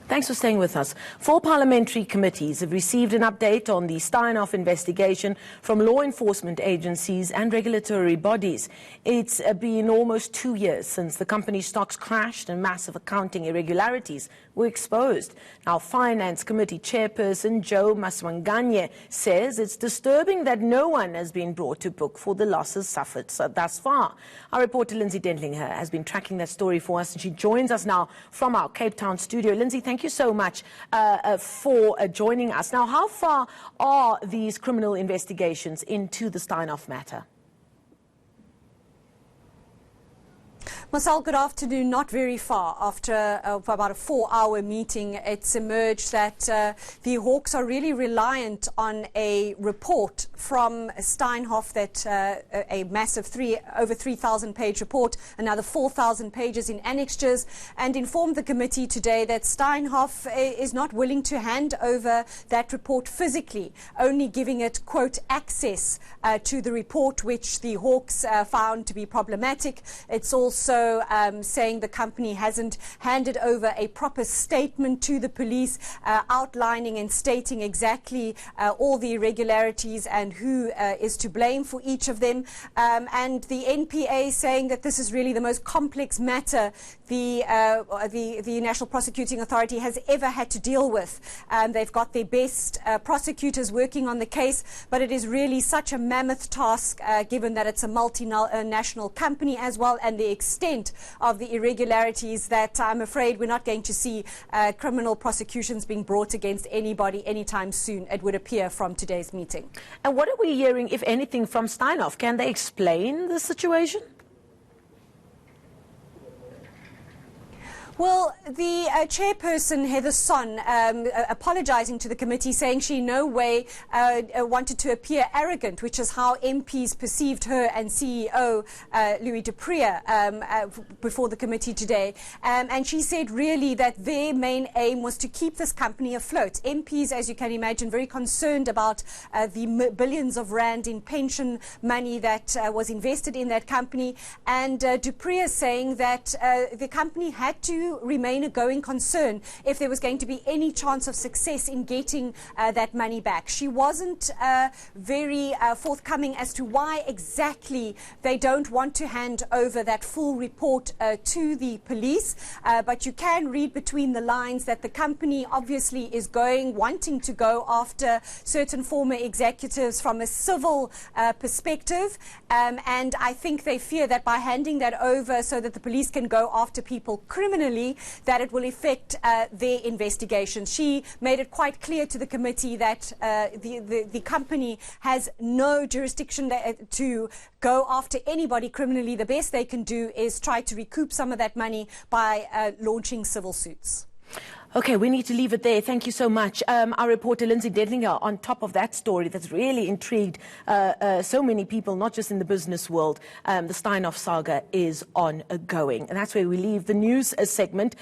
Thanks for staying with us. 4 parliamentary committees have received an update on the Steinhoff investigation from law enforcement agencies and regulatory bodies. It's been almost 2 years since the company's stocks crashed and massive accounting irregularities were exposed. Now, Finance Committee Chairperson Joe Maswanganye says it's disturbing that no one has been brought to book for the losses suffered thus far. Our reporter Lindsay Dentlinger has been tracking that story for us, and she joins us now from our Cape Town studio. Lindsay, thank you so much for joining us. Now, how far are these criminal investigations into the Steinhoff matter? Marcel, good afternoon. Not very far. After about a 4-hour meeting, it's emerged that the Hawks are really reliant on a report from Steinhoff, that a massive over 3,000-page report, another 4,000 pages in annexures, and informed the committee today that Steinhoff is not willing to hand over that report physically, only giving it, quote, access to the report, which the Hawks found to be problematic. It's also saying the company hasn't handed over a proper statement to the police outlining and stating exactly all the irregularities and who is to blame for each of them. And the NPA saying that this is really the most complex matter the National Prosecuting Authority has ever had to deal with. They've got their best prosecutors working on the case, but it is really such a mammoth task given that it's a multinational company as well, and the extent of the irregularities, that I'm afraid we're not going to see criminal prosecutions being brought against anybody anytime soon, it would appear from today's meeting. And what are we hearing, if anything, from Steinhoff? Can they explain the situation? Well, the chairperson, Heather Son, apologising to the committee, saying she in no way wanted to appear arrogant, which is how MPs perceived her and CEO Louis du Preez before the committee today. And she said really that their main aim was to keep this company afloat. MPs, as you can imagine, very concerned about the billions of rand in pension money that was invested in that company. And du Preez saying that the company had to remain a going concern if there was going to be any chance of success in getting that money back. She wasn't very forthcoming as to why exactly they don't want to hand over that full report to the police, but you can read between the lines that the company obviously is wanting to go after certain former executives from a civil perspective, and I think they fear that by handing that over so that the police can go after people criminally, that it will affect their investigations. She made it quite clear to the committee that the company has no jurisdiction to go after anybody criminally. The best they can do is try to recoup some of that money by launching civil suits. Okay, we need to leave it there. Thank you so much. Our reporter Lindsay Dentlinger on top of that story that's really intrigued so many people, not just in the business world. The Steinhoff saga is ongoing. And that's where we leave the news segment.